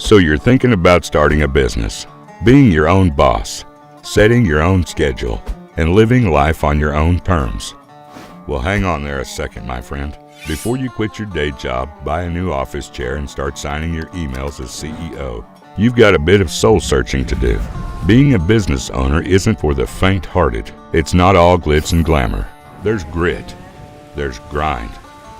So you're thinking about starting a business, being your own boss, setting your own schedule, and living life on your own terms. Well, hang on there a second, my friend. Before you quit your day job, buy a new office chair, and start signing your emails as CEO, you've got a bit of soul searching to do. Being a business owner isn't for the faint-hearted. It's not all glitz and glamour. There's grit, there's grind,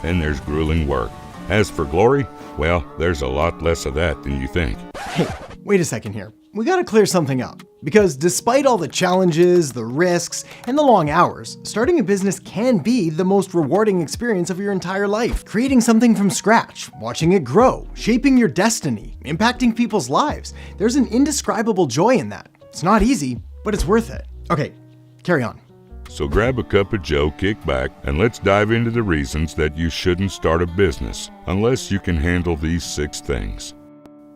and there's grueling work. As for glory, well, there's a lot less of that than you think. Hey, wait a second here. We gotta clear something up. Because despite all the challenges, the risks, and the long hours, starting a business can be the most rewarding experience of your entire life. Creating something from scratch, watching it grow, shaping your destiny, impacting people's lives. There's an indescribable joy in that. It's not easy, but it's worth it. Okay, carry on. So grab a cup of joe, kick back, and let's dive into the reasons that you shouldn't start a business unless you can handle these 6 things.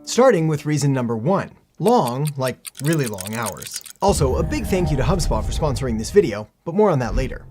Starting with reason number 1. Long, like really long hours. Also, a big thank you to HubSpot for sponsoring this video, but more on that later.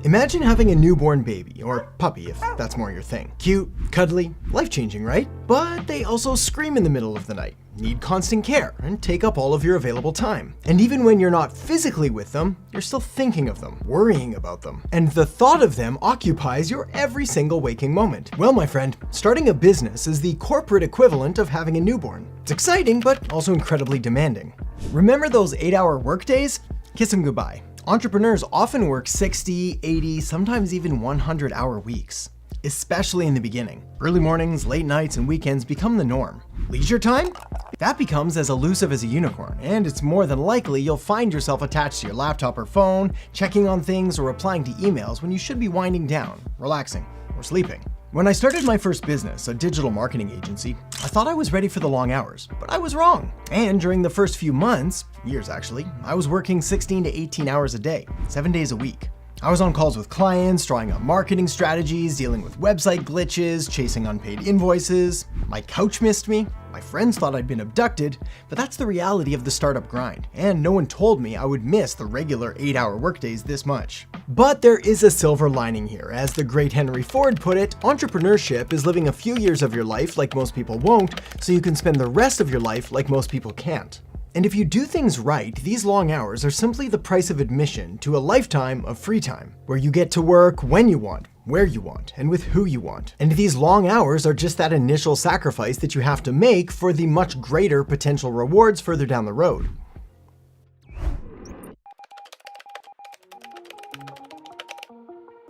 Imagine having a newborn baby, or puppy if that's more your thing. Cute, cuddly, life-changing, right? But they also scream in the middle of the night, need constant care, and take up all of your available time. And even when you're not physically with them, you're still thinking of them, worrying about them. And the thought of them occupies your every single waking moment. Well, my friend, starting a business is the corporate equivalent of having a newborn. It's exciting, but also incredibly demanding. Remember those 8-hour workdays? Kiss them goodbye. Entrepreneurs often work 60, 80, sometimes even 100-hour weeks, especially in the beginning. Early mornings, late nights, and weekends become the norm. Leisure time? That becomes as elusive as a unicorn, and it's more than likely you'll find yourself attached to your laptop or phone, checking on things or replying to emails when you should be winding down, relaxing, or sleeping. When I started my first business, a digital marketing agency, I thought I was ready for the long hours, but I was wrong. And during the first few months, years actually, I was working 16 to 18 hours a day, 7 days a week. I was on calls with clients, drawing up marketing strategies, dealing with website glitches, chasing unpaid invoices. My couch missed me. My friends thought I'd been abducted, but that's the reality of the startup grind. And no one told me I would miss the regular 8-hour workdays this much. But there is a silver lining here. As the great Henry Ford put it, entrepreneurship is living a few years of your life like most people won't, so you can spend the rest of your life like most people can't. And if you do things right, these long hours are simply the price of admission to a lifetime of free time, where you get to work when you want, where you want, and with who you want. And these long hours are just that initial sacrifice that you have to make for the much greater potential rewards further down the road.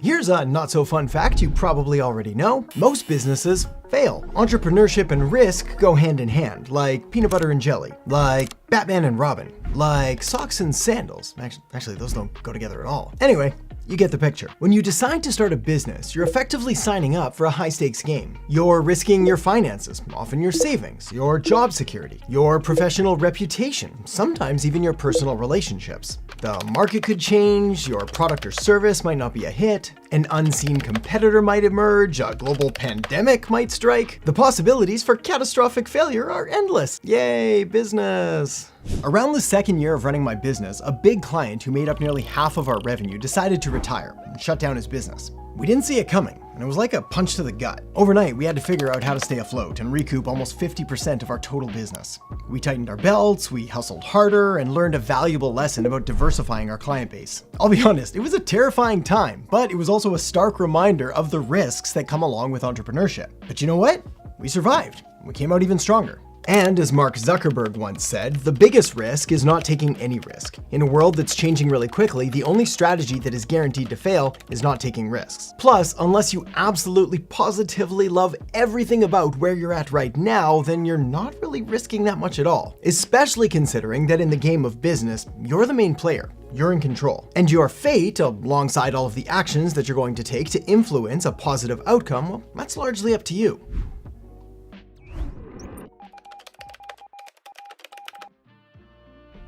Here's a not-so-fun fact you probably already know. Most businesses fail. Entrepreneurship and risk go hand in hand, like peanut butter and jelly, like Batman and Robin, like socks and sandals. Actually, those don't go together at all. Anyway, you get the picture. When you decide to start a business, you're effectively signing up for a high-stakes game. You're risking your finances, often your savings, your job security, your professional reputation, sometimes even your personal relationships. The market could change, your product or service might not be a hit, an unseen competitor might emerge, a global pandemic might strike. The possibilities for catastrophic failure are endless. Yay, business. Around the second year of running my business, a big client who made up nearly half of our revenue decided to retire and shut down his business. We didn't see it coming, and it was like a punch to the gut. Overnight, we had to figure out how to stay afloat and recoup almost 50% of our total business. We tightened our belts, we hustled harder, and learned a valuable lesson about diversifying our client base. I'll be honest, it was a terrifying time, but it was also a stark reminder of the risks that come along with entrepreneurship. But you know what? We survived. We came out even stronger. And as Mark Zuckerberg once said, the biggest risk is not taking any risk. In a world that's changing really quickly, the only strategy that is guaranteed to fail is not taking risks. Plus, unless you absolutely positively love everything about where you're at right now, then you're not really risking that much at all. Especially considering that in the game of business, you're the main player. You're in control. And your fate, alongside all of the actions that you're going to take to influence a positive outcome, well, that's largely up to you.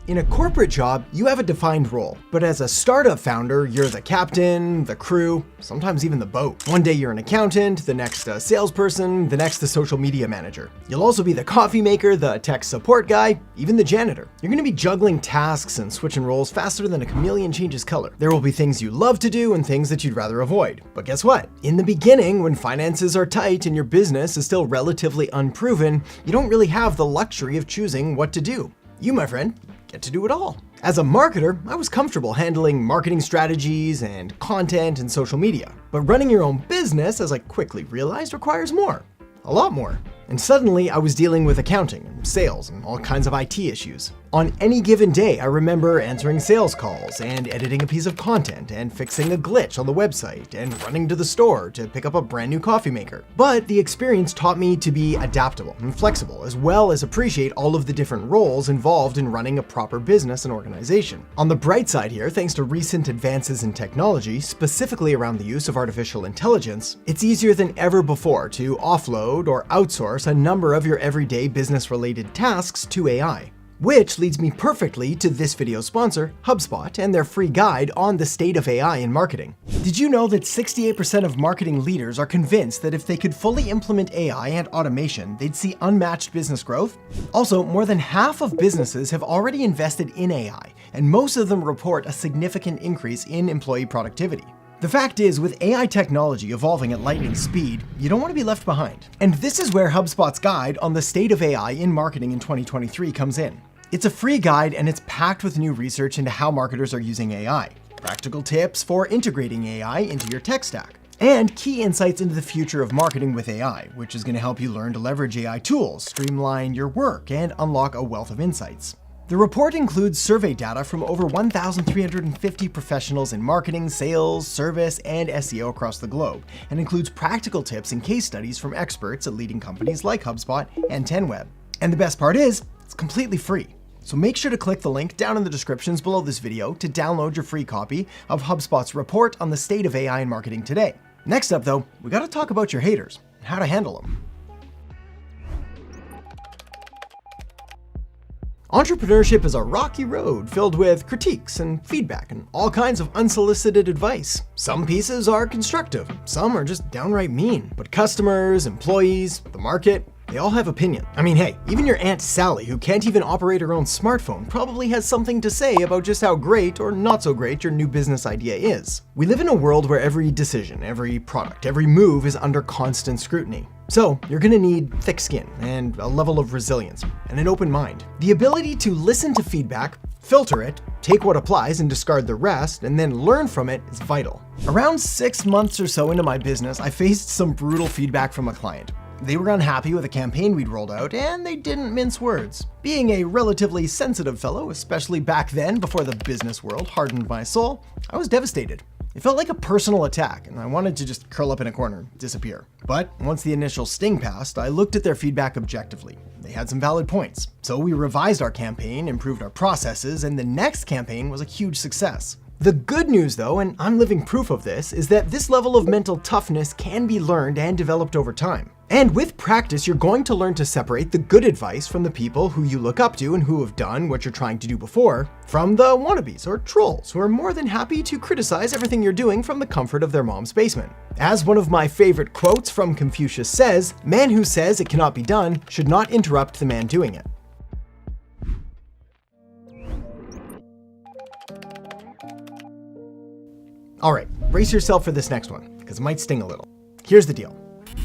In a corporate job, you have a defined role, but as a startup founder, you're the captain, the crew, sometimes even the boat. One day you're an accountant, the next a salesperson, the next the social media manager. You'll also be the coffee maker, the tech support guy, even the janitor. You're gonna be juggling tasks and switching roles faster than a chameleon changes color. There will be things you love to do and things that you'd rather avoid. But guess what? In the beginning, when finances are tight and your business is still relatively unproven, you don't really have the luxury of choosing what to do. You, my friend, get to do it all. As a marketer, I was comfortable handling marketing strategies and content and social media. But running your own business, as I quickly realized, requires more. A lot more. And suddenly I was dealing with accounting and sales and all kinds of IT issues. On any given day, I remember answering sales calls and editing a piece of content and fixing a glitch on the website and running to the store to pick up a brand new coffee maker. But the experience taught me to be adaptable and flexible, as well as appreciate all of the different roles involved in running a proper business and organization. On the bright side here, thanks to recent advances in technology, specifically around the use of artificial intelligence, it's easier than ever before to offload or outsource a number of your everyday business-related tasks to AI. Which leads me perfectly to this video's sponsor, HubSpot, and their free guide on the state of AI in marketing. Did you know that 68% of marketing leaders are convinced that if they could fully implement AI and automation, they'd see unmatched business growth? Also, more than half of businesses have already invested in AI, and most of them report a significant increase in employee productivity. The fact is, with AI technology evolving at lightning speed, you don't want to be left behind. And this is where HubSpot's guide on the state of AI in marketing in 2023 comes in. It's a free guide and it's packed with new research into how marketers are using AI, practical tips for integrating AI into your tech stack, and key insights into the future of marketing with AI, which is going to help you learn to leverage AI tools, streamline your work, and unlock a wealth of insights. The report includes survey data from over 1,350 professionals in marketing, sales, service, and SEO across the globe, and includes practical tips and case studies from experts at leading companies like HubSpot and 10Web. And the best part is, it's completely free. So make sure to click the link down in the descriptions below this video to download your free copy of HubSpot's report on the state of AI in marketing today. Next up though, we gotta talk about your haters and how to handle them. Entrepreneurship is a rocky road filled with critiques and feedback and all kinds of unsolicited advice. Some pieces are constructive, some are just downright mean. But customers, employees, the market, they all have opinion. I mean, hey, even your Aunt Sally, who can't even operate her own smartphone, probably has something to say about just how great or not so great your new business idea is. We live in a world where every decision, every product, every move is under constant scrutiny. So you're gonna need thick skin and a level of resilience and an open mind. The ability to listen to feedback, filter it, take what applies and discard the rest, and then learn from it is vital. Around 6 months or so into my business, I faced some brutal feedback from a client. They were unhappy with a campaign we'd rolled out, and they didn't mince words. Being a relatively sensitive fellow, especially back then before the business world hardened my soul, I was devastated. It felt like a personal attack, and I wanted to just curl up in a corner, disappear. But once the initial sting passed, I looked at their feedback objectively. They had some valid points. So we revised our campaign, improved our processes, and the next campaign was a huge success. The good news though, and I'm living proof of this, is that this level of mental toughness can be learned and developed over time. And with practice, you're going to learn to separate the good advice from the people who you look up to and who have done what you're trying to do before, from the wannabes or trolls who are more than happy to criticize everything you're doing from the comfort of their mom's basement. As one of my favorite quotes from Confucius says, "Man who says it cannot be done should not interrupt the man doing it." All right, brace yourself for this next one, because it might sting a little. Here's the deal.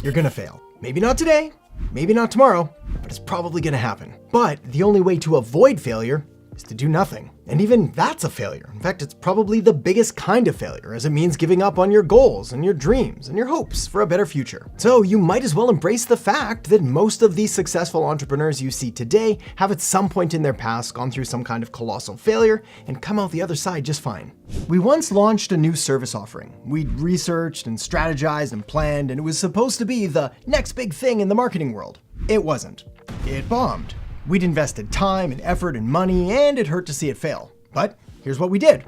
You're gonna fail. Maybe not today, maybe not tomorrow, but it's probably gonna happen. But the only way to avoid failure is to do nothing. And even that's a failure. In fact, it's probably the biggest kind of failure, as it means giving up on your goals and your dreams and your hopes for a better future. So you might as well embrace the fact that most of these successful entrepreneurs you see today have at some point in their past gone through some kind of colossal failure and come out the other side just fine. We once launched a new service offering. We'd researched and strategized and planned, and it was supposed to be the next big thing in the marketing world. It wasn't. It bombed. We'd invested time and effort and money, and it hurt to see it fail. But here's what we did.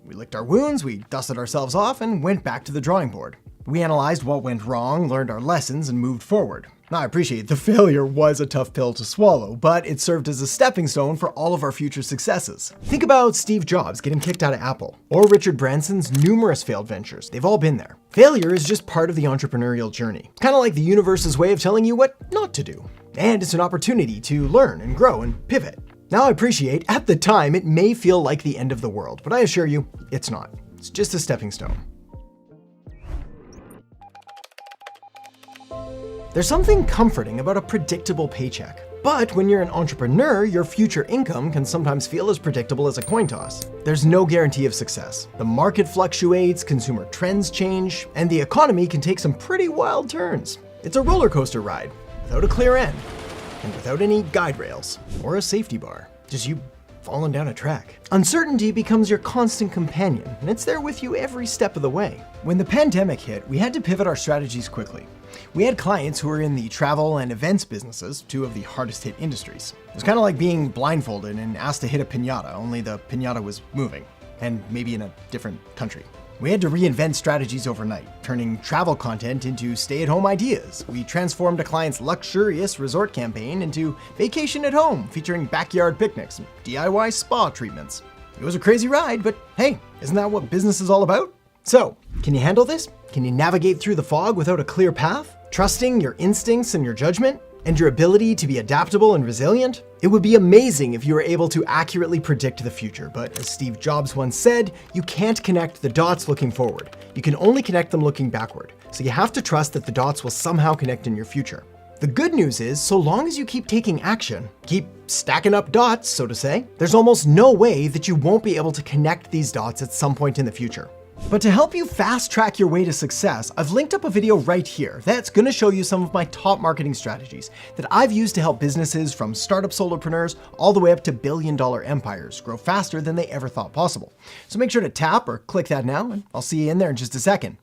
We licked our wounds, we dusted ourselves off, and went back to the drawing board. We analyzed what went wrong, learned our lessons, and moved forward. Now, I appreciate the failure was a tough pill to swallow, but it served as a stepping stone for all of our future successes. Think about Steve Jobs getting kicked out of Apple, or Richard Branson's numerous failed ventures. They've all been there. Failure is just part of the entrepreneurial journey. It's kind of like the universe's way of telling you what not to do. And it's an opportunity to learn and grow and pivot. Now, I appreciate, at the time, it may feel like the end of the world, but I assure you, it's not. It's just a stepping stone. There's something comforting about a predictable paycheck. But when you're an entrepreneur, your future income can sometimes feel as predictable as a coin toss. There's no guarantee of success. The market fluctuates, consumer trends change, and the economy can take some pretty wild turns. It's a roller coaster ride, without a clear end, and without any guide rails or a safety bar. Just you falling down a track. Uncertainty becomes your constant companion, and it's there with you every step of the way. When the pandemic hit, we had to pivot our strategies quickly. We had clients who were in the travel and events businesses, two of the hardest hit industries. It was kind of like being blindfolded and asked to hit a piñata, only the piñata was moving, and maybe in a different country. We had to reinvent strategies overnight, turning travel content into stay-at-home ideas. We transformed a client's luxurious resort campaign into vacation at home, featuring backyard picnics and DIY spa treatments. It was a crazy ride, but hey, isn't that what business is all about? So, can you handle this? Can you navigate through the fog without a clear path? Trusting your instincts and your judgment? And your ability to be adaptable and resilient? It would be amazing if you were able to accurately predict the future, but as Steve Jobs once said, you can't connect the dots looking forward. You can only connect them looking backward. So you have to trust that the dots will somehow connect in your future. The good news is, so long as you keep taking action, keep stacking up dots, so to say, there's almost no way that you won't be able to connect these dots at some point in the future. But to help you fast track your way to success, I've linked up a video right here that's going to show you some of my top marketing strategies that I've used to help businesses from startup solopreneurs all the way up to billion-dollar empires grow faster than they ever thought possible. So make sure to tap or click that now, and I'll see you in there in just a second.